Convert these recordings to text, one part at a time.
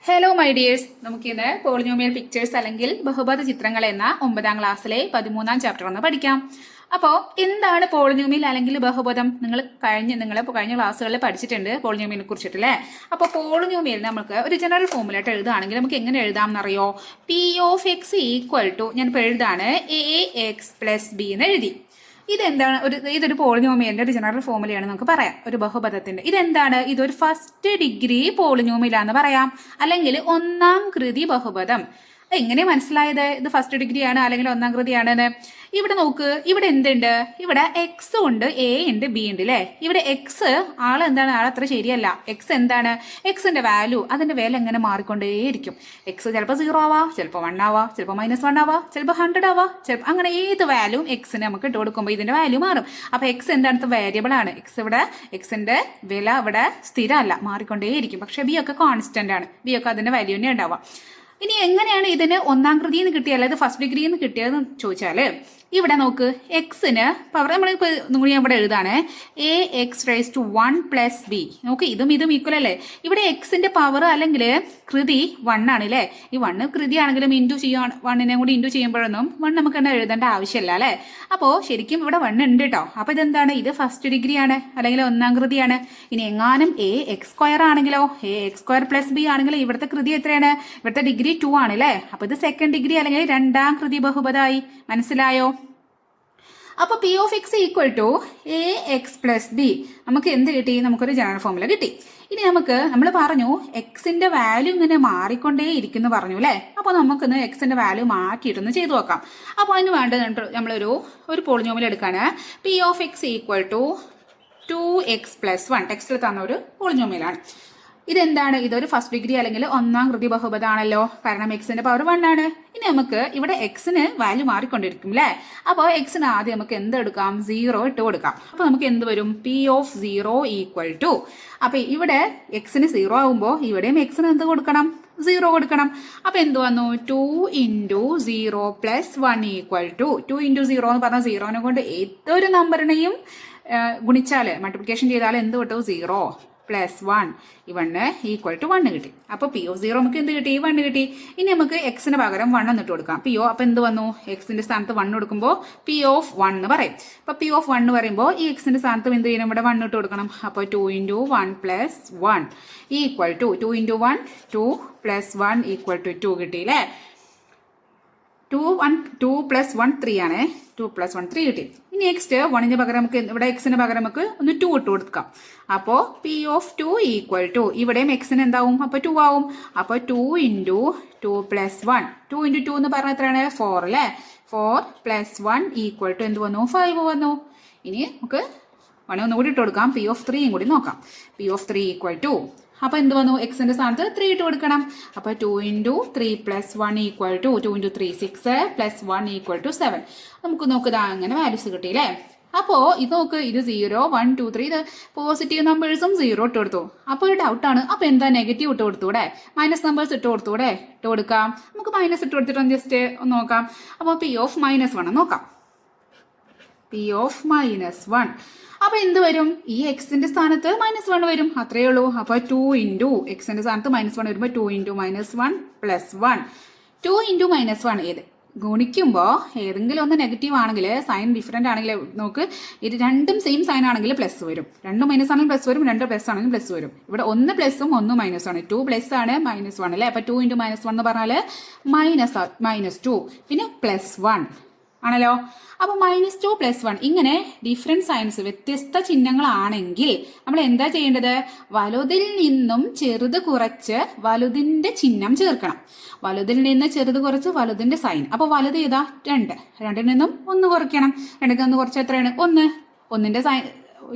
Hello my dears, നമുക്കിന്ന് polynomial pictures അല്ലെങ്കിൽ ബഹുപദ ചിത്രങ്ങൾ എന്ന 9ാം ക്ലാസ്സിലെ 13ാം ചാപ്റ്റർ ഒന്ന് പഠിക്കാം. അപ്പോൾ എന്താണ് പോളിനോമിയൽ അല്ലെങ്കിൽ ബഹുപദം? നിങ്ങൾ കഴിഞ്ഞ ക്ലാസ്സുകളിൽ പഠിച്ചിട്ടുണ്ട് പോളിനോമിയലിനെ കുറിച്ചിട്ടല്ലേ. അപ്പോൾ പോളിനോമിയൽ നമുക്ക് ഒരു ജനറൽ ഫോമുലായിട്ട് എഴുതുകയാണെങ്കിൽ നമുക്ക് എങ്ങനെ എഴുതാം എന്നറിയോ? P of X equal to, ഞാനിപ്പോൾ എഴുതാണ് ax+b എന്ന് എഴുതി. ഇതെന്താണ്? ഇതൊരു പോളിനോമിയലിന്റെ ഒരു ജനറൽ ഫോമുലയാണ് നമുക്ക് പറയാം, ഒരു ബഹുപദത്തിന്റെ. ഇതെന്താണ്? ഇതൊരു ഫസ്റ്റ് ഡിഗ്രി പോളിനോമിയലാന്ന് പറയാം, അല്ലെങ്കിൽ ഒന്നാം കൃതി ബഹുപദം. എങ്ങനെ മനസ്സിലായത് ഇത് ഫസ്റ്റ് ഡിഗ്രി ആണ് അല്ലെങ്കിൽ ഒന്നാം കൃതിയാണെന്ന്? ഇവിടെ നോക്ക്, ഇവിടെ എന്തുണ്ട്? ഇവിടെ എക്സ് ഉണ്ട്, എ ഉണ്ട്, ബി ഉണ്ട് അല്ലേ. ഇവിടെ എക്സ് ആളെന്താണ്? ആളത്ര ശരിയല്ല. എക്സ് എന്താണ്? എക്സിന്റെ വാല്യൂ, അതിന്റെ വില എങ്ങനെ മാറിക്കൊണ്ടേയിരിക്കും. എക്സ് ചിലപ്പോൾ 0 ആവാം, ചിലപ്പോൾ 1 ആവാം, ചിലപ്പോൾ -1 ആവാം, ചിലപ്പോൾ 100 ആവാം, ചിലപ്പോൾ അങ്ങനെ ഏത് വാല്യൂ എക്സിന് നമുക്ക് ഇട്ട് കൊടുക്കുമ്പോൾ ഇതിന്റെ വാല്യൂ മാറും. അപ്പൊ എക്സ് എന്താണ്? വേരിയബിൾ ആണ്. എക്സിന്റെ വില ഇവിടെ സ്ഥിരമല്ല, മാറിക്കൊണ്ടേയിരിക്കും. പക്ഷെ ബി ഒക്കെ കോൺസ്റ്റന്റ് ആണ്, ബി ഒക്കെ അതിന്റെ വാല്യൂ തന്നെ ഉണ്ടാവാം. ഇനി എങ്ങനെയാണ് ഇതിന് ഒന്നാം കൃതിയിൽ നിന്ന് കിട്ടിയത് അല്ലെങ്കിൽ ഫസ്റ്റ് ഡിഗ്രിയിൽ നിന്ന് കിട്ടിയതെന്ന് ചോദിച്ചാല്, ഇവിടെ നോക്ക്, എക്സിന് പവർ നമ്മളിപ്പോൾ ഞാൻ ഇവിടെ എഴുതാണ് ax⁻1+b. നോക്ക്, ഇതും ഈക്വൽ അല്ലേ. ഇവിടെ എക്സിന്റെ പവർ അല്ലെങ്കിൽ കൃതി 1 ആണ് അല്ലേ. ഈ 1 കൃതി ആണെങ്കിലും ഇൻറ്റു ചെയ്യാൻ 1നെ കൂടി ഇൻറ്റു ചെയ്യുമ്പോഴൊന്നും 1 നമുക്ക് തന്നെ എഴുതേണ്ട ആവശ്യമില്ല അല്ലേ. അപ്പോൾ ശരിക്കും ഇവിടെ 1 ഉണ്ട് കേട്ടോ. അപ്പോൾ ഇതെന്താണ്? ഇത് ഫസ്റ്റ് ഡിഗ്രി ആണ് അല്ലെങ്കിൽ ഒന്നാം കൃതിയാണ്. ഇനി എങ്ങാനും ax² ആണെങ്കിലോ, ax²+b ആണെങ്കിലോ ഇവിടുത്തെ കൃതി എത്രയാണ്? ഇവിടുത്തെ ഡിഗ്രി 2 ആണ് അല്ലേ. അപ്പോൾ ഇത് സെക്കൻഡ് ഡിഗ്രി അല്ലെങ്കിൽ രണ്ടാം കൃതി ബഹുപദമായി. മനസ്സിലായോ? അപ്പൊ P of X equal to ax+b. നമുക്ക് എന്ത് കിട്ടി? നമുക്കൊരു ജനറൽ ഫോമുല കിട്ടി. ഇനി നമ്മൾ പറഞ്ഞു എക്സിന്റെ വാല്യൂ ഇങ്ങനെ മാറിക്കൊണ്ടേ ഇരിക്കുന്നു പറഞ്ഞു അല്ലേ. അപ്പൊ നമുക്കൊന്ന് എക്സിന്റെ വാല്യൂ മാറ്റിയിട്ടൊന്ന് ചെയ്തു നോക്കാം. അപ്പൊ അതിന് വേണ്ടത് നമ്മളൊരു പോളിനോമിയൽ എടുക്കാണ്. P of X equal to 2x+1 ടെക്സ്റ്റിൽ തന്ന ഒരു പോളിനോമിയലാണ്. ഇതെന്താണ്? ഇതൊരു ഫസ്റ്റ് ഡിഗ്രി അല്ലെങ്കിൽ ഒന്നാം കൃതി ബഹുപദാണല്ലോ, കാരണം എക്സിന്റെ പവർ 1 ആണ്. ഇനി നമുക്ക് ഇവിടെ എക്സിന് വാല്യൂ മാറിക്കൊണ്ടിരിക്കും അല്ലേ. അപ്പോൾ എക്സിന് ആദ്യം നമുക്ക് എന്തെടുക്കാം? 0 ഇട്ട് കൊടുക്കാം. അപ്പൊ നമുക്ക് എന്ത് വരും? പി ഓഫ് 0 ഈക്വൽ ടു, അപ്പൊ ഇവിടെ എക്സിന് 0 ആകുമ്പോൾ ഇവിടെയും എക്സിന് എന്ത് കൊടുക്കണം? 0 കൊടുക്കണം. അപ്പൊ എന്ത് വന്നു? 2 × 0 + 1 ഈക്വൽ ടു 2 × 0 എന്ന് പറഞ്ഞാൽ 0നെ കൊണ്ട് ഏതൊരു നമ്പറിനെയും ഗുണിച്ചാല് മൾട്ടിപ്ലിക്കേഷൻ ചെയ്താൽ എന്ത് കിട്ടും? 0 + 1 1 ഈക്വൽ ടു 1 കിട്ടി. അപ്പൊ പി ഓഫ് 0 നമുക്ക് എന്ത് കിട്ടി? 1 കിട്ടി. ഇനി നമുക്ക് എക്സിന് പകരം 1 എന്നിട്ട് കൊടുക്കാം. അപ്പൊ എന്ത് വന്നു? എക്സിന്റെ സ്ഥാനത്ത് 1 കൊടുക്കുമ്പോൾ പി ഓഫ് 1 എന്ന് പറയും. അപ്പൊ പി ഓഫ് 1 പറയുമ്പോൾ ഈ എക്സിന്റെ സ്ഥാനത്ത് എന്ത് ചെയ്യണം? ഇവിടെ 1 ഇട്ട് കൊടുക്കണം. അപ്പൊ 2 × 1 + 1 ഈക്വൽ ടു 2 × 1 2 + 1 ഈക്വൽ ടു 2 കിട്ടിയില്ലേ. 2 + 1 3 ആണ്. 2 + 1 3 കിട്ടി. ഇനി നെക്സ്റ്റ് 1ന് പകരം നമുക്ക് ഇവിടെ എക്സിന് പകരം നമുക്ക് ഒന്ന് 2 ഇട്ട് കൊടുക്കാം. അപ്പോൾ പി ഓഫ് 2 ഈക്വൽ ടു, ഇവിടെയും എക്സിന് എന്താവും? അപ്പൊ 2 ആവും. അപ്പൊ 2 × 2 + 1 2 × 2 എന്ന് പറഞ്ഞാൽ എത്രയാണ്? 4 അല്ലേ. 4 + 1 ഈക്വൽ ടു എന്ത് വന്നു? 5 വന്നു. ഇനി നമുക്ക് 1 ഒന്നുകൂടി ഇട്ട് കൊടുക്കാം. പി ഓഫ് 3 കൂടി നോക്കാം. പി ഓഫ് 3 ഈക്വൽ ടു, അപ്പൊ എന്ത് വന്നു? എക്സിന്റെ സ്ഥാനത്ത് 3 ഇട്ട് കൊടുക്കണം. അപ്പൊ 2 × 3 + 1 ഈക്വൽ ടു 2 × 3 6 + 1 ഈക്വൽ ടു 7. നമുക്ക് നോക്കുക, അങ്ങനെ വാല്യൂസ് കിട്ടിയില്ലേ. അപ്പോ ഇത് നോക്ക്, ഇത് 0 1 2 3 ഇത് പോസിറ്റീവ് നമ്പേഴ്സും 0 ഇട്ട് കൊടുത്തു. അപ്പൊ ഒരു ഡൗട്ടാണ്, അപ്പൊ എന്താ നെഗറ്റീവ് ഇട്ട് കൊടുത്തൂടെ? മൈനസ് നമ്പേഴ്സ് ഇട്ട് കൊടുത്തൂടെ? ഇട്ട് കൊടുക്കാം. നമുക്ക് മൈനസ് ഇട്ട് കൊടുത്തിട്ട് ജസ്റ്റ് ഒന്ന് നോക്കാം. അപ്പൊ പി ഓഫ് -1 നോക്കാം. പി ഓഫ് -1 അപ്പൊ എന്ത് വരും? ഈ എക്സിന്റെ സ്ഥാനത്ത് -1 വരും, അത്രയേ ഉള്ളൂ. അപ്പൊ 2 × എക്സിന്റെ സ്ഥാനത്ത് -1 വരുമ്പോൾ 2 × -1 + 1 2 × -1 ഏത് ഗുണിക്കുമ്പോൾ ഏതെങ്കിലും ഒന്ന് നെഗറ്റീവ് ആണെങ്കിൽ, സൈൻ ഡിഫറെന്റ് ആണെങ്കിൽ നോക്ക്, ഇത് രണ്ടും സെയിം സൈൻ ആണെങ്കിൽ പ്ലസ് വരും. 2 മൈനസ് ആണെങ്കിൽ പ്ലസ് വരും, 2 പ്ലസ് ആണെങ്കിൽ പ്ലസ് വരും. ഇവിടെ 1 പ്ലസും 1 മൈനസ് ആണ്. 2 പ്ലസ് ആണ് -1 അല്ലേ. അപ്പൊ 2 × -1 എന്ന് പറഞ്ഞാൽ -2 പിന്നെ +1 ആണല്ലോ. അപ്പൊ -2 + 1 ഇങ്ങനെ ഡിഫറെന്റ് സൈൻസ്, വ്യത്യസ്ത ചിഹ്നങ്ങളാണെങ്കിൽ നമ്മൾ എന്താ ചെയ്യേണ്ടത്? വലുതിൽ നിന്നും ചെറുത് കുറച്ച് വലുതിന്റെ ചിഹ്നം ചേർക്കണം. വലുതിൽ നിന്ന് ചെറുത് കുറച്ച് വലുതിന്റെ സൈൻ. അപ്പൊ വലുത് ഏതാ? 2. 2ൽ നിന്നും 1 കുറയ്ക്കണം. 2ൽ നിന്ന് കുറച്ച് എത്രയാണ്? 1. 1ന്റെ സൈൻ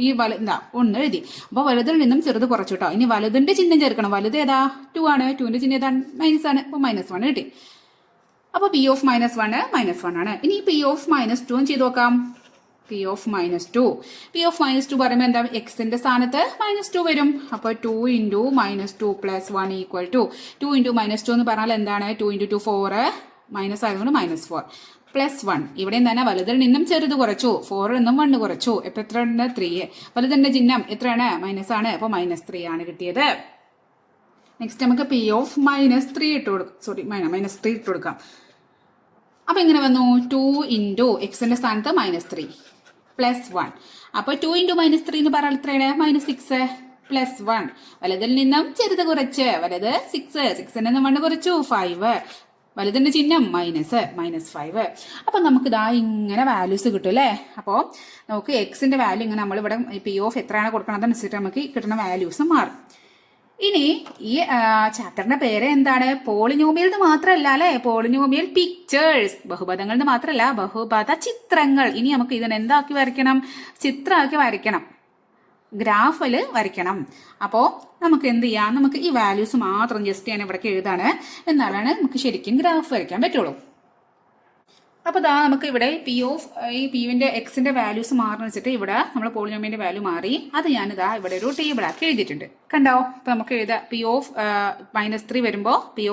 ഈ എന്താ 1 എഴുതി. അപ്പൊ വലുതിൽ നിന്നും ചെറുത് കുറച്ചു കേട്ടോ. ഇനി വലുതിന്റെ ചിഹ്നം ചേർക്കണം. വലുത് ഏതാ? 2 ആണ്. 2ന്റെ ചിഹ്നം ഏതാ? മൈനസ് ആണ്. അപ്പൊ -1 കിട്ടി. അപ്പൊ പി ഓഫ് -1 -1 ആണ്. ഇനി പി ഓഫ് -2 ചെയ്ത് നോക്കാം. പി ഓഫ് -2 പറയുമ്പോൾ എന്താ? എക്സിന്റെ സ്ഥാനത്ത് -2 വരും. അപ്പൊ 2 × -2 + 1 ഈക്വൽ ടു 2 × -2 എന്ന് പറഞ്ഞാൽ എന്താണ്? 2 × 2 4 മൈനസ് ആയതുകൊണ്ട് -4 + 1. ഇവിടെ എന്താണ്? വലുതിൽ നിന്നും ചെറുത് കുറച്ചു. 4ൽ നിന്നും 1 കുറച്ചു. ഇപ്പൊ എത്രയാണ്? 3. വലുതിന്റെ ചിഹ്നം എത്രയാണ്? മൈനസ് ആണ്. അപ്പൊ -3 ആണ് കിട്ടിയത്. നെക്സ്റ്റ് നമുക്ക് പി ഓഫ് -3 ഇട്ട് കൊടുക്കാം. സോറി, -3 ഇട്ട് കൊടുക്കാം. അപ്പോൾ എങ്ങനെ വന്നു? 2 ഇൻറ്റു എക്സിൻ്റെ സ്ഥാനത്ത് -3 പ്ലസ് 1. അപ്പോൾ 2 ഇൻറ്റു -3 എന്ന് പറഞ്ഞാൽ എത്രയാണ്? -6 പ്ലസ് 1. വലതിൽ നിന്നും ചെറുത് കുറച്ച്, വലത് 6, 6ൽ നിന്നും 1 കുറച്ചു 5, വലുതിൻ്റെ ചിഹ്നം -5. അപ്പം നമുക്ക് ഇതാ ഇങ്ങനെ വാല്യൂസ് കിട്ടും അല്ലേ? അപ്പോൾ നമുക്ക് എക്സിൻ്റെ വാല്യൂ ഇങ്ങനെ നമ്മളിവിടെ പി ഓഫ് എത്രയാണ് കൊടുക്കണം അതനുസരിച്ച് നമുക്ക് കിട്ടുന്ന വാല്യൂസ് മാറും. ഇനി ഈ ചാപ്റ്ററിന്റെ പേര് എന്താണ്? പോളിനോമിയൽ എന്ന് മാത്രമല്ല അല്ലെ, പോളിനോമിയൽ പിക്ചേഴ്സ്, ബഹുപദങ്ങൾ എന്ന് മാത്രമല്ല ബഹുപദ ചിത്രങ്ങൾ. ഇനി നമുക്ക് ഇതിനെ എന്താക്കി വരയ്ക്കണം? ചിത്രമാക്കി വരയ്ക്കണം, ഗ്രാഫിൽ വരയ്ക്കണം. അപ്പോൾ നമുക്ക് എന്ത് ചെയ്യാം? നമുക്ക് ഈ വാല്യൂസ് മാത്രം ജസ്റ്റ് ഞാൻ ഇവിടേക്ക് എഴുതാണ്, എന്നാലാണ് നമുക്ക് ശരിക്കും ഗ്രാഫ് വരയ്ക്കാൻ പറ്റുള്ളൂ. അപ്പോൾ ഇതാ നമുക്ക് ഇവിടെ ഈ പിയുടെ എക്സിന്റെ വാല്യൂസ് മാറുന്ന വെച്ചിട്ട് ഇവിടെ നമ്മൾ പോളിനോമിയലിന്റെ വാല്യൂ മാറി. അത് ഞാനിതാ ഇവിടെ ഒരു ടേബിൾ ആക്കി എഴുതിയിട്ടുണ്ട്. കണ്ടോ? അപ്പോൾ നമുക്ക് എഴുതാം പി ഓഫ് -3 വരുമ്പോൾ പി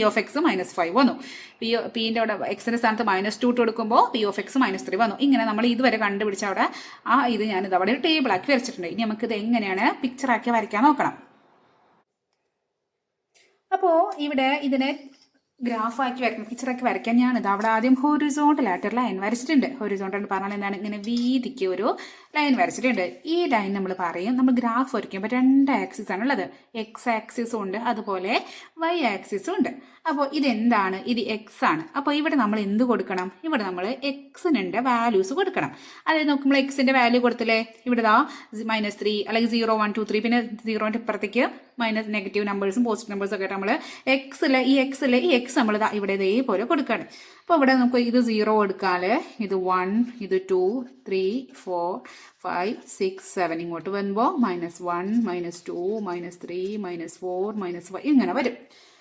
ഓഫ് എക്സ് -5 വന്നു. പിന്റെ അവിടെ എക്സിന്റെ സ്ഥാനത്ത് -2 കൊടുക്കുമ്പോൾ പി ഓഫ് എക്സ് -3 വന്നു. ഇങ്ങനെ നമ്മൾ ഇതുവരെ കണ്ടുപിടിച്ച അവിടെ ഇത് ഞാനിത് അവിടെ ഒരു ടേബിൾ ആക്കി വരച്ചിട്ടുണ്ട്. ഇനി നമുക്ക് ഇത് എങ്ങനെയാണ് പിക്ചർ ആക്കി വരയ്ക്കാൻ നോക്കണം. അപ്പോൾ ഇവിടെ ഇതിനെ ഗ്രാഫാക്കി വരയ്ക്കണം, പിക്ചറാക്കി വരയ്ക്കാൻ ഞാനിത് അവിടെ ആദ്യം ഹൊറിസോണ്ടലായിട്ടൊരു ലൈൻ വരച്ചിട്ടുണ്ട്. ഹൊറിസോണ്ടൽ പറഞ്ഞാൽ എന്താണ്? ഇങ്ങനെ വീതിക്ക് ഒരു ലൈൻ വരച്ചിട്ടുണ്ട്. ഈ ലൈൻ നമ്മൾ പറയും, നമ്മൾ ഗ്രാഫ് വരയ്ക്കുമ്പോൾ 2 ആക്സിസ് ആണ് ഉള്ളത്. എക്സ് ആക്സിസും ഉണ്ട്, അതുപോലെ വൈ ആക്സിസും ഉണ്ട്. അപ്പോൾ ഇതെന്താണ്? ഇത് എക്സ് ആണ്. അപ്പോൾ ഇവിടെ നമ്മൾ എന്ത് കൊടുക്കണം? ഇവിടെ നമ്മൾ എക്സിൻ്റെ വാല്യൂസ് കൊടുക്കണം. അതായത് നോക്കുമ്പോൾ എക്സിൻ്റെ വാല്യൂ കൊടുത്തില്ലേ? ഇവിടെ -3 അല്ലെങ്കിൽ 0, 1, 2, 3, പിന്നെ 0ന്റെ ഇപ്പുറത്തേക്ക് നെഗറ്റീവ് നമ്പേഴ്സും പോസിറ്റീവ് നമ്പേഴ്സും ഒക്കെ നമ്മൾ ഈ എക്സ് നമ്മൾ ഇവിടെ ഇതേപോലെ കൊടുക്കുകയാണ്. അപ്പോൾ ഇവിടെ നമുക്ക് ഇത് 0 കൊടുക്കാല്, ഇത് 1, ഇത് 2, 3, 4, 5, 6, 7 ഇങ്ങോട്ട് വരുമ്പോൾ -1, -2, -3, -4, -5 ഇങ്ങനെ വരും.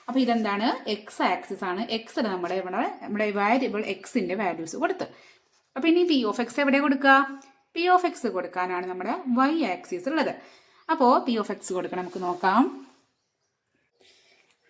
അപ്പോൾ ഇതെന്താണ്? എക്സ് ആക്സിസ് ആണ്. എക്സിൽ നമ്മുടെ വാരിയബിൾ എക്സിന്റെ വാല്യൂസ് കൊടുത്ത്. അപ്പോൾ ഇനി പി ഓഫ് എക്സ് എവിടെ കൊടുക്കുക? പി ഓഫ് എക്സ് കൊടുക്കാനാണ് നമ്മുടെ വൈ ആക്സിസ് ഉള്ളത്. അപ്പോൾ പി ഓഫ് എക്സ് കൊടുക്കണം. നമുക്ക് നോക്കാം.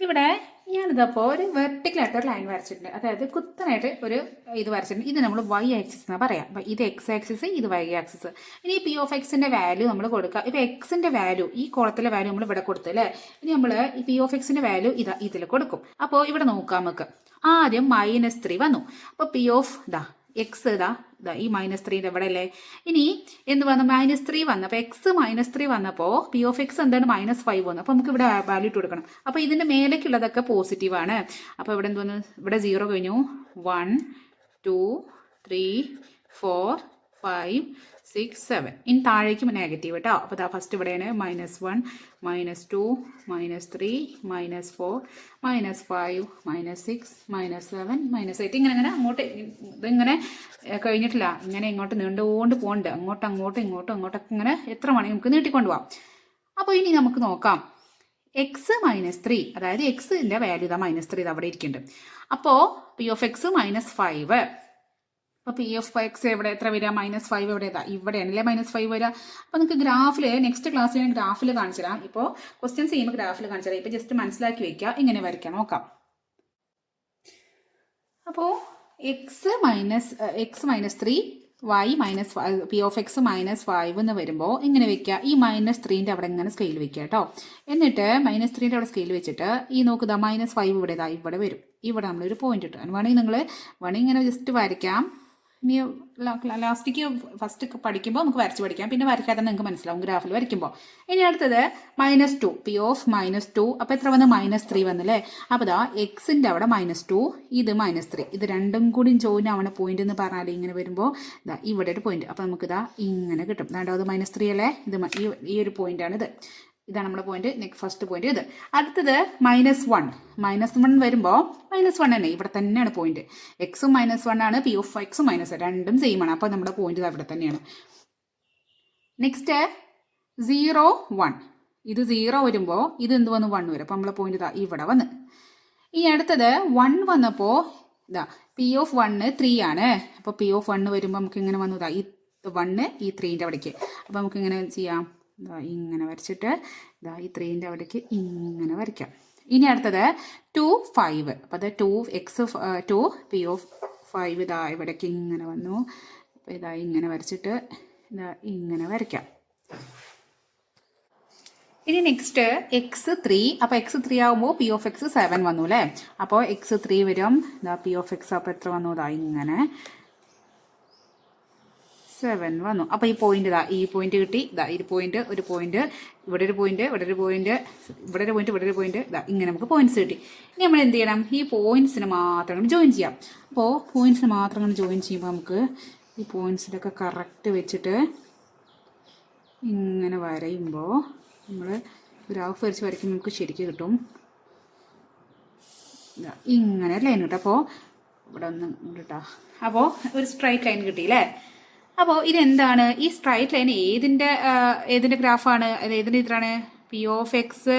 ഇവിടെ ഞാനിതപ്പോൾ ഒരു വെർട്ടിക്കലായിട്ട് ഒരു ലൈൻ വരച്ചിട്ടുണ്ട്, അതായത് കുത്തനായിട്ട് ഒരു ഇത് വരച്ചിട്ടുണ്ട്. ഇത് നമ്മൾ വൈ ആക്സിസ് എന്നാണ് പറയാം. അപ്പം ഇത് എക്സ് ആക്സിസ്, ഇത് വൈ ആക്സിസ്. ഇനി പി ഓഫ് എക്സിന്റെ വാല്യൂ നമ്മൾ കൊടുക്കുക. ഇപ്പോൾ എക്സിന്റെ വാല്യൂ ഈ കോളത്തിലെ വാല്യൂ നമ്മൾ ഇവിടെ കൊടുത്തു അല്ലേ? ഇനി നമ്മൾ ഈ പി ഓഫ് എക്സിന്റെ വാല്യൂ ഇതിൽ കൊടുക്കും. അപ്പോൾ ഇവിടെ നോക്കാം നമുക്ക്. ആദ്യം -3 വന്നു. അപ്പോൾ പി ഓഫ് എക്സ് ഈ -3 ഇവിടെ അല്ലേ? ഇനി എന്ത് വന്നു? -3 വന്നു. അപ്പോൾ എക്സ് -3 വന്നപ്പോൾ പി ഓഫ് എക്സ് എന്താണ്? -5 വന്നു. അപ്പോൾ നമുക്ക് ഇവിടെ വാല്യൂ ഇട്ട് കൊടുക്കണം. അപ്പോൾ ഇതിന്റെ മേലേക്കുള്ളതൊക്കെ പോസിറ്റീവ് ആണ്. അപ്പോൾ ഇവിടെ എന്ത് വന്നു? ഇവിടെ 0 കഴിഞ്ഞു. 1, 2, 3, 4, 5, 6, 7. ഇനി താഴേക്കും നെഗറ്റീവ് കേട്ടോ. അപ്പോൾ ഫസ്റ്റ് ഇവിടെയാണ് -1, -2, -3, -4, -5, -6, -7, -8 ഇങ്ങനെ അങ്ങോട്ട് ഇതിങ്ങനെ കഴിഞ്ഞിട്ടില്ല. ഇങ്ങനെ ഇങ്ങോട്ട് നീണ്ടുകൊണ്ട് പോകുന്നുണ്ട്. അങ്ങോട്ടൊക്കെ ഇങ്ങനെ എത്ര വേണമെങ്കിൽ നമുക്ക് നീട്ടിക്കൊണ്ട് പോവാം. അപ്പോൾ ഇനി നമുക്ക് നോക്കാം. എക്സ് -3, അതായത് എക്സിന്റെ വാല്യൂ -3 ഇത് അവിടെ ഇരിക്കുന്നുണ്ട്. അപ്പോൾ പി ഓഫ് എക്സ് -5. അപ്പോൾ പി ഓഫ് എക്സ് എവിടെ എത്ര വരിക? -5 എവിടെ? ഇവിടെയാണല്ലേ -5 വരിക. അപ്പോൾ നിങ്ങൾക്ക് ഗ്രാഫിൽ നെക്സ്റ്റ് ക്ലാസ്സിൽ ഞാൻ ഗ്രാഫിൽ കാണിച്ചു തരാം. ഇപ്പോൾ ക്വസ്റ്റ്യൻസ് ചെയ്യുമ്പോൾ ഗ്രാഫിൽ കാണിച്ചു തരാം. ഇപ്പോൾ ജസ്റ്റ് മനസ്സിലാക്കി വെക്കുക, ഇങ്ങനെ വരയ്ക്കാം. നോക്കാം. അപ്പോൾ X -3 Y P of X -5 എന്ന് വരുമ്പോൾ ഇങ്ങനെ വെക്കുക. ഈ -3ന്റെ അവിടെ ഇങ്ങനെ സ്കെയിൽ വെക്കുക കേട്ടോ. എന്നിട്ട് -3ന്റെ അവിടെ സ്കെയിൽ വെച്ചിട്ട് ഈ നോക്കുക -5 ഇവിടെ വരും. ഇവിടെ നമ്മളൊരു പോയിന്റ് ഇട്ടു. വേണമെങ്കിൽ ഇങ്ങനെ ജസ്റ്റ് വരയ്ക്കാം. ഇനി ലാസ്റ്റിക്ക് ഫസ്റ്റ് പഠിക്കുമ്പോൾ നമുക്ക് വരച്ച് പഠിക്കാം, പിന്നെ വരയ്ക്കാതെ നിങ്ങൾക്ക് മനസ്സിലാവും ഗ്രാഫിൽ വരയ്ക്കുമ്പോൾ. ഇനി അടുത്തത് -2 പി ഓഫ് -2. അപ്പോൾ എത്ര വന്ന്? -3 വന്നല്ലേ? അപ്പോൾ എക്സിൻ്റെ അവിടെ -2, ഇത് -3, ഇത് രണ്ടും കൂടി ജോയിൻ ആവണ പോയിന്റ് എന്ന് പറഞ്ഞാൽ ഇങ്ങനെ വരുമ്പോൾ ഇവിടെ ഒരു പോയിന്റ്. അപ്പോൾ നമുക്ക് ഇങ്ങനെ കിട്ടും. അത് -3 അല്ലേ? ഇത് ഈ ഒരു പോയിന്റാണിത്. ഇതാണ് നമ്മുടെ പോയിന്റ്. ഫസ്റ്റ് പോയിന്റ് ഇത്. അടുത്തത് -1 വരുമ്പോൾ -1 തന്നെ ഇവിടെ തന്നെയാണ് പോയിന്റ്. എക്സും -1 ആണ്, പി ഓഫ് എക്സും -1 രണ്ടും സെയിം ആണ്. അപ്പോൾ നമ്മുടെ പോയിന്റ് അവിടെ തന്നെയാണ്. നെക്സ്റ്റ് 0, 1 ഇത് 0 വരുമ്പോൾ ഇത് എന്ത് വന്നു? 1 വരും. അപ്പോൾ നമ്മളെ പോയിന്റ് ഇവിടെ വന്ന്. ഇനി അടുത്തത് 1 വന്നപ്പോൾ പി ഓഫ് 1 3 ആണ്. അപ്പോൾ പി ഓഫ് 1 വരുമ്പോൾ നമുക്ക് ഇങ്ങനെ വന്നു ഈ 1 ഈ 3ന്റെ അവിടേക്ക്. അപ്പോൾ നമുക്ക് ഇങ്ങനെ ചെയ്യാം, ഇങ്ങനെ വരച്ചിട്ട് ഈ 3ന്റെ അവിടേക്ക് ഇങ്ങനെ വരയ്ക്കാം. ഇനി അടുത്തത് 2, 5. അപ്പോൾ അത് 2 പി ഓഫ് 5 ഇവിടേക്ക് ഇങ്ങനെ വന്നു. അപ്പോൾ ഇങ്ങനെ വരച്ചിട്ട് ഇങ്ങനെ വരയ്ക്കാം. ഇനി നെക്സ്റ്റ് x3. അപ്പോൾ x3 ആകുമ്പോൾ പി ഓഫ് എക്സ് 7 വന്നു അല്ലേ. അപ്പോൾ x3 വരും. ഇതാ പി ഓഫ് എക്സ് അപ്പോൾ എത്ര വന്നു? ഇതാ ഇങ്ങനെ 7 വന്നു. അപ്പോൾ ഈ പോയിന്റ് ഇതാ ഈ പോയിന്റ് കിട്ടി. ഇതാ ഈ പോയിന്റ്, ഒരു പോയിന്റ്, ഇവിടെ ഒരു പോയിന്റ്, ഇവിടെ ഒരു പോയിന്റ്, ഇവിടെ ഒരു പോയിന്റ്, ഇവിടെ ഒരു പോയിന്റ്, ഇതാ ഇങ്ങനെ നമുക്ക് പോയിന്റ്സ് കിട്ടി. ഇനി നമ്മൾ എന്ത് ചെയ്യണം? ഈ പോയിന്റ്സിന് മാത്രം ജോയിൻ ചെയ്യാം. അപ്പോൾ പോയിന്റ്സിന് മാത്രം ജോയിൻ ചെയ്യുമ്പോൾ നമുക്ക് ഈ പോയിന്റ്സിലൊക്കെ കറക്റ്റ് വെച്ചിട്ട് ഇങ്ങനെ വരയുമ്പോൾ നമ്മൾ ഗ്രാഫ് വരയ്ക്കുമ്പോൾ നമുക്ക് ശരിക്കും കിട്ടും. ഇങ്ങനെ ഒരു ലൈൻ കിട്ടും. അപ്പോൾ ഇവിടെ ഒന്ന് കിട്ടാ. അപ്പോൾ ഒരു സ്ട്രൈറ്റ് ലൈൻ കിട്ടിയില്ലേ. അപ്പോൾ ഇതെന്താണ്? ഈ സ്ട്രൈറ്റ് ലൈൻ ഏതിൻ്റെ ഗ്രാഫാണ്? ഏതിൻ്റെ ഇതാണ്? P of X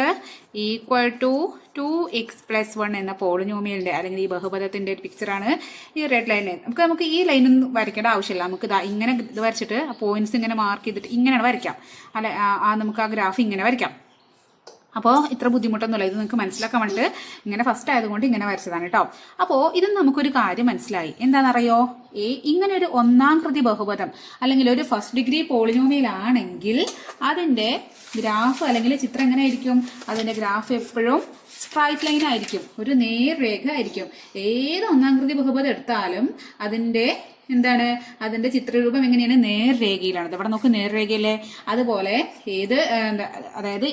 equal to 2x+1 എന്ന പോളിനോമിയലിൻ്റെ അല്ലെങ്കിൽ ഈ ബഹുപദത്തിൻ്റെ ഒരു പിക്ചറാണ് ഈ റെഡ് ലൈൻ. നമുക്ക് ഈ ലൈനൊന്നും വരയ്ക്കേണ്ട ആവശ്യമില്ല. നമുക്ക് ഇങ്ങനെ ഇത് വരച്ചിട്ട് ആ പോയിന്റ്സ് ഇങ്ങനെ മാർക്ക് ചെയ്തിട്ട് ഇങ്ങനെയാണ് വരയ്ക്കാം. അല്ലെ, നമുക്ക് ആ ഗ്രാഫ് ഇങ്ങനെ വരയ്ക്കാം. അപ്പോൾ ഇത്ര ബുദ്ധിമുട്ടൊന്നുമില്ല. ഇത് നിങ്ങൾക്ക് മനസ്സിലാക്കാൻ വേണ്ടിയിട്ട് ഇങ്ങനെ ഫസ്റ്റ് ആയതുകൊണ്ട് ഇങ്ങനെ വരച്ചതാണ് കേട്ടോ. അപ്പോൾ ഇത് നമുക്കൊരു കാര്യം മനസ്സിലായി. എന്താണെന്നറിയോ? ഇങ്ങനെ ഒരു ഒന്നാം കൃതി ബഹുപദം അല്ലെങ്കിൽ ഒരു ഫസ്റ്റ് ഡിഗ്രി പോളിനോമിയൽ ആണെങ്കിൽ അതിൻ്റെ ഗ്രാഫ് അല്ലെങ്കിൽ ചിത്രം എങ്ങനെ ആയിരിക്കും? അതിൻ്റെ ഗ്രാഫ് എപ്പോഴും സ്ട്രൈറ്റ് ലൈൻ ആയിരിക്കും, ഒരു നേർരേഖ ആയിരിക്കും. ഏത് ഒന്നാം കൃതി ബഹുപദം എടുത്താലും അതിന്റെ ചിത്രരൂപം എങ്ങനെയാണ്? നേർരേഖയിലാണ്. ഇവിടെ നമുക്ക് നേർരേഖയല്ലേ. അതുപോലെ അതായത്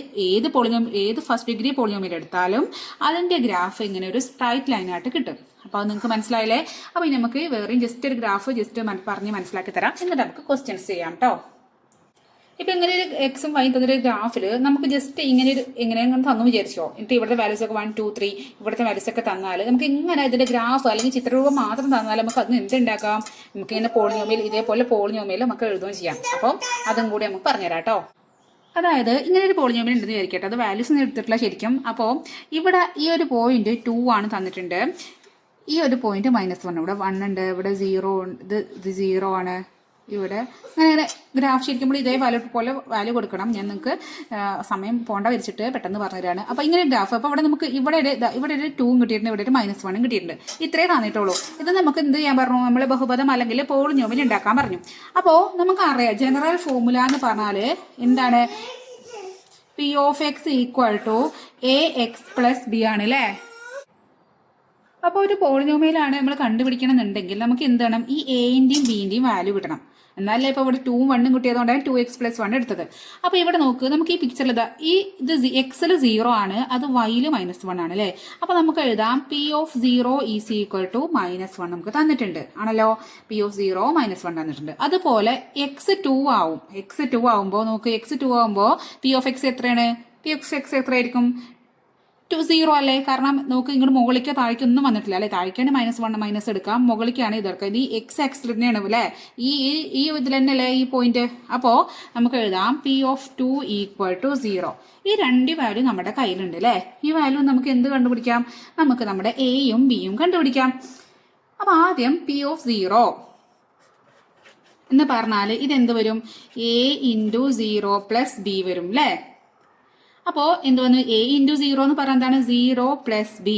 ഏത് ഫസ്റ്റ് ഡിഗ്രി പോളിനോമിയൽ എടുത്താലും അതിന്റെ ഗ്രാഫ് ഇങ്ങനെ ഒരു സ്ട്രൈറ്റ് ലൈൻ ആയിട്ട് കിട്ടും. അപ്പോൾ അത് നിങ്ങൾക്ക് മനസ്സിലായില്ലേ. അപ്പോൾ നമുക്ക് വേറെയും ജസ്റ്റ് ഒരു ഗ്രാഫ് പറഞ്ഞ് മനസ്സിലാക്കി തരാം. എന്നിട്ട് നമുക്ക് ക്വസ്റ്റ്യൻസ് ചെയ്യാം കേട്ടോ. ഇപ്പൊ ഇങ്ങനെ ഒരു എക്സും വൈ തന്നൊരു ഗ്രാഫിൽ നമുക്ക് ജസ്റ്റ് എങ്ങനെയെങ്കിലും തന്നു വിചാരിച്ചോ. എന്നിട്ട് ഇവിടുത്തെ വാല്യൂസ് ഒക്കെ 1, 2, 3 ഇവിടുത്തെ വാല്യൂസ് ഒക്കെ തന്നാൽ നമുക്ക് ഇങ്ങനെ ഇതിന്റെ ഗ്രാഫ് അല്ലെങ്കിൽ ചിത്രരൂപം മാത്രം തന്നാൽ നമുക്ക് അതിന് എന്തുണ്ടാക്കാം? നമുക്ക് ഇങ്ങനെ പോളിനോമിയൽ, ഇതേപോലെ പോളിനോമിയൽ നമുക്ക് എഴുതുകയും ചെയ്യാം. അപ്പം അതും കൂടി നമുക്ക് പറഞ്ഞുതരാം കേട്ടോ. അതായത് ഇങ്ങനെ ഒരു പോളിനോമിയൽ ഉണ്ടെന്ന് വിചാരിക്കട്ടെ. അത് വാല്യൂസ് ഒന്നും എടുത്തിട്ടില്ല ശരിക്കും. അപ്പോൾ ഇവിടെ ഈ ഒരു പോയിന്റ് 2 ആണ് തന്നിട്ടുണ്ട്. ഈ ഒരു പോയിന്റ് -1. ഇവിടെ 1 ഉണ്ട്, ഇവിടെ 0 ഉണ്ട്, ഇത് 0 ആണ്. ഇവിടെ അങ്ങനെ ഗ്രാഫ് ശരിക്കുമ്പോൾ ഇതേ വാല്യൂ കൊടുക്കണം. ഞാൻ നിങ്ങൾക്ക് സമയം പോണ്ട വരച്ചിട്ട് പെട്ടെന്ന് പറഞ്ഞുതരാണ്. അപ്പോൾ ഇങ്ങനെ ഗ്രാഫ്. അപ്പോൾ ഇവിടെ നമുക്ക് ഇവിടെ ഒരു 2 കിട്ടിയിട്ടുണ്ട്, ഇവിടെ ഒരു -1 കിട്ടിയിട്ടുണ്ട്. ഇത്രേ തന്നിട്ടുള്ളൂ. ഇത് നമുക്ക് എന്ത് ചെയ്യാൻ പറഞ്ഞു? നമ്മൾ ബഹുപദം അല്ലെങ്കിൽ പോളിനോമിയൽ ഉണ്ടാക്കാൻ പറഞ്ഞു. അപ്പോൾ നമുക്കറിയാം ജനറൽ ഫോർമുല എന്ന് പറഞ്ഞാൽ എന്താണ്? P of X equal to ax+b ആണ് അല്ലേ. അപ്പോൾ ഒരു പോളിനോമിയലാണ് നമ്മൾ കണ്ടുപിടിക്കണമെന്നുണ്ടെങ്കിൽ നമുക്ക് എന്താണ്? ഈ എൻ്റെയും ബിൻ്റെയും വാല്യൂ കിട്ടണം. എന്നാലേ ഇപ്പോൾ ഇവിടെ 2ഉം 1ഉം കിട്ടിയതുകൊണ്ടാണ് 2x+1 എടുത്തത്. അപ്പോൾ ഇവിടെ നോക്ക്, നമുക്ക് ഈ പിക്ചറിൽ ഇത് എക്സിൽ 0 ആണ്, അത് വൈയിൽ -1 ആണ് അല്ലേ. അപ്പോൾ നമുക്ക് എഴുതാം P of 0 is equal to -1 നമുക്ക് തന്നിട്ടുണ്ട് ആണല്ലോ. പി ഓഫ് 0 -1 തന്നിട്ടുണ്ട്. അതുപോലെ x2 ആവും. x2 ആവുമ്പോൾ നോക്ക്, x2 ആവുമ്പോൾ പി ഓഫ് എക്സ് എത്രയാണ്? പി ഓഫ് എക്സ് എത്രയായിരിക്കും? 0 അല്ലേ. കാരണം നമുക്ക് ഇങ്ങോട്ട് മുകളിലേക്കോ താഴേക്കോ ഒന്നും വന്നിട്ടില്ല അല്ലെ. താഴേക്കാണ് -1 മൈനസ് എടുക്കാം, മുകളിലേക്കാണ് ഇതൊക്കെ. ഇത് എക്സ് ആക്സിൽ തന്നെയാണ് അല്ലേ. ഈ ഇതിൽ തന്നെ അല്ലേ ഈ പോയിന്റ്. അപ്പോൾ നമുക്ക് എഴുതാം പി ഓഫ് 2 ഈക്വൽ ടു 0. ഈ 2 വാല്യൂ നമ്മുടെ കയ്യിലുണ്ട് അല്ലേ. ഈ വാല്യൂ നമുക്ക് എന്ത് കണ്ടുപിടിക്കാം? നമുക്ക് നമ്മുടെ എയും ബിയും കണ്ടുപിടിക്കാം. അപ്പൊ ആദ്യം പി ഓഫ് 0 എന്ന് പറഞ്ഞാൽ ഇതെന്ത് വരും? a × 0 + b വരും അല്ലേ. അപ്പോൾ എന്ത് വന്നു? a × 0 എന്ന് പറഞ്ഞാൽ എന്താണ്? 0 + b.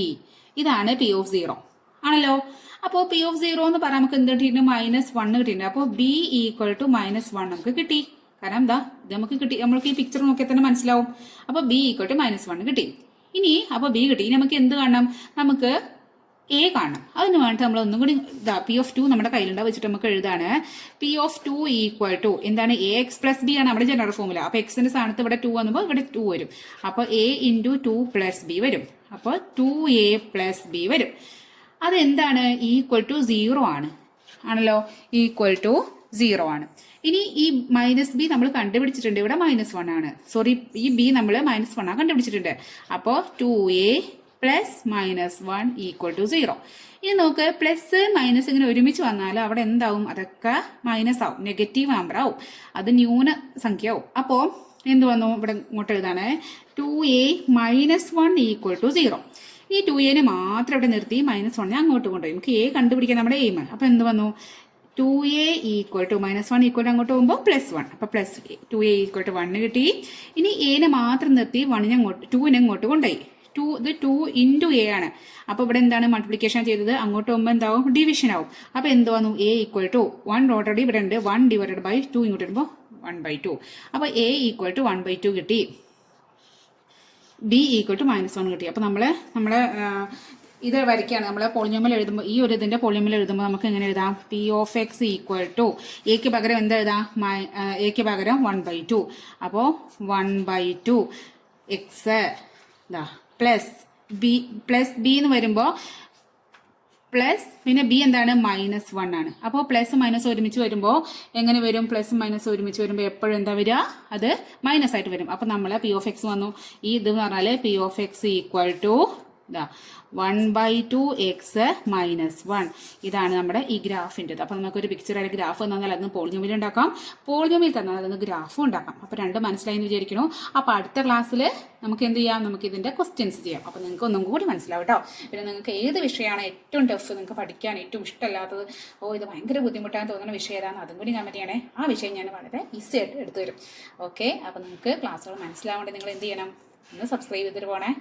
ഇതാണ് പി ഓഫ് 0 ആണല്ലോ. അപ്പോൾ പി ഓഫ് 0 എന്ന് പറഞ്ഞാൽ നമുക്ക് എന്ത് കിട്ടിയിട്ടുണ്ട്? -1 കിട്ടിയിട്ടുണ്ട്. അപ്പോൾ b ഈക്വൽ ടു -1 നമുക്ക് കിട്ടി. കാരണം എന്താ ഇത് നമുക്ക് കിട്ടി. നമ്മൾക്ക് ഈ പിക്ചർ നോക്കിയാൽ തന്നെ മനസ്സിലാവും. അപ്പോൾ b ഈക്വൽ ടു -1 കിട്ടി. ഇനി അപ്പോൾ b കിട്ടി. ഇനി നമുക്ക് എന്ത് കാണണം? നമുക്ക് എ കാണണം. അതിന് വേണ്ടിയിട്ട് നമ്മൾ ഒന്നും കൂടി പി ഓഫ് 2 നമ്മുടെ കയ്യിലുണ്ടാ വെച്ചിട്ട് നമുക്ക് എഴുതാണ് പി ഓഫ് 2 ഈക്വൽ ടു എന്താണ്? ax+b ആണ് നമ്മുടെ ജനറൽ ഫോർമുല. അപ്പോൾ എക്സിന്റെ സ്ഥാനത്ത് ഇവിടെ 2 വന്നപ്പോൾ ഇവിടെ 2 വരും. അപ്പോൾ a × 2 + b വരും. അപ്പോൾ 2a + b വരും. അതെന്താണ്? ഈക്വൽ ടു 0 ആണ് ആണല്ലോ. ഈക്വൽ ടു 0 ആണ്. ഇനി ഈ -b നമ്മൾ കണ്ടുപിടിച്ചിട്ടുണ്ട്. ഇവിടെ -1 ആണ്. സോറി, ഈ b നമ്മൾ -1 ആണ് കണ്ടുപിടിച്ചിട്ടുണ്ട്. അപ്പോൾ 2a + -1 ഈക്വൽ ടു 0. ഇനി നോക്ക്, പ്ലസ് മൈനസ് ഇങ്ങനെ ഒരുമിച്ച് വന്നാൽ അവിടെ എന്താവും? അതൊക്കെ മൈനസ് ആവും, നെഗറ്റീവ് നമ്പർ ആവും, അത് ന്യൂന സംഖ്യ ആവും. അപ്പോൾ എന്ത് വന്നു? ഇവിടെ ഇങ്ങോട്ട് എഴുതാണ് 2a - 1 ഈക്വൽ ടു 0. ഈ 2a മാത്രം ഇവിടെ നിർത്തി -1 അങ്ങോട്ട് കൊണ്ടുപോയി. നമുക്ക് a കണ്ടുപിടിക്കാൻ നമ്മുടെ എയിം. അപ്പോൾ എന്ത് വന്നു? 2a equal to -1 equal to അങ്ങോട്ട് പോകുമ്പോൾ +1. അപ്പോൾ +2a ഈക്വൽ ടു 1 കിട്ടി. ഇനി a മാത്രം നിർത്തി 2നെ അങ്ങോട്ട് കൊണ്ടുപോയി. 2 × a ആണ്. അപ്പോൾ ഇവിടെ എന്താണ്? മൾട്ടിപ്ലിക്കേഷൻ ചെയ്തത്. അങ്ങോട്ട് പോകുമ്പോൾ എന്താവും? ഡിവിഷൻ ആവും. അപ്പോൾ എന്ത് വന്നു? a ഈക്വൽ ടു 1 ഓൾറെഡി ഇവിടെ ഉണ്ട്. 1 / 2 ഇങ്ങോട്ട് വരുമ്പോൾ 1/2. അപ്പോൾ a ഈക്വൽ ടു 1/2 കിട്ടി. ബി ഈക്വൽ ടു -1 കിട്ടി. അപ്പോൾ നമ്മളെ ഇത് വരയ്ക്കുകയാണ്. നമ്മൾ പോളിനോമിയൽ എഴുതുമ്പോൾ ഈ ഒരു ഇതിൻ്റെ പോളിനോമിയൽ എഴുതുമ്പോൾ നമുക്ക് എങ്ങനെ എഴുതാം? P of X equal to എക്ക് പകരം എന്താ എഴുതാം? എക്ക് പകരം 1/2. അപ്പോൾ 1/2 എക്സ് ഇതാ പ്ലസ് ബി എന്ന് വരുമ്പോൾ പ്ലസ് പിന്നെ ബി എന്താണ്? -1 ആണ്. അപ്പോൾ പ്ലസ് മൈനസ് ഒരുമിച്ച് വരുമ്പോൾ എങ്ങനെ വരും? പ്ലസ് മൈനസ് ഒരുമിച്ച് വരുമ്പോൾ എപ്പോഴും എന്താ വരിക? അത് മൈനസ് ആയിട്ട് വരും. അപ്പോൾ നമ്മൾ പി ഓഫ് എക്സ് വന്നു. ഈ ഇത് പറഞ്ഞാൽ P of X equal to ഇതാ 1/2 എക്സ് -1. ഇതാണ് നമ്മുടെ ഈ ഗ്രാഫിൻ്റെത്. അപ്പോൾ നമുക്കൊരു പിക്ചറായിട്ട് ഗ്രാഫ് തന്നാൽ അതിന് പോളിനോമിയൽ ഉണ്ടാക്കാം, പോളിനോമിയൽ തന്നാൽ അതിന് ഗ്രാഫും ഉണ്ടാക്കാം. അപ്പോൾ രണ്ട് മനസ്സിലായി എന്ന് വിചാരിക്കുന്നു. അപ്പോൾ അടുത്ത ക്ലാസ്സിൽ നമുക്ക് എന്ത് ചെയ്യാം? നമുക്ക് ഇതിൻ്റെ ക്വസ്റ്റ്യൻസ് ചെയ്യാം. അപ്പോൾ നിങ്ങൾക്ക് ഒന്നും കൂടി മനസ്സിലാവും കേട്ടോ. പിന്നെ നിങ്ങൾക്ക് ഏത് വിഷയമാണ് ഏറ്റവും ടഫ്, നിങ്ങൾക്ക് പഠിക്കാൻ ഏറ്റവും ഇഷ്ടമല്ലാത്തത്, ഇത് ഭയങ്കര ബുദ്ധിമുട്ടാന്ന് തോന്നുന്ന വിഷയം ഏതാണ്, അതും കൂടി കമൻറ്റ് ചെയ്യണേ. ആ വിഷയം ഞാൻ വളരെ ഈസി ആയിട്ട് എടുത്തു തരും. ഓക്കെ, അപ്പോൾ നിങ്ങൾക്ക് ക്ലാസ്സുകൾ മനസ്സിലാവേണ്ടത് നിങ്ങൾ എന്ത് ചെയ്യണം? ഒന്ന് സബ്സ്ക്രൈബ് ചെയ്തിട്ട് പോകണേ.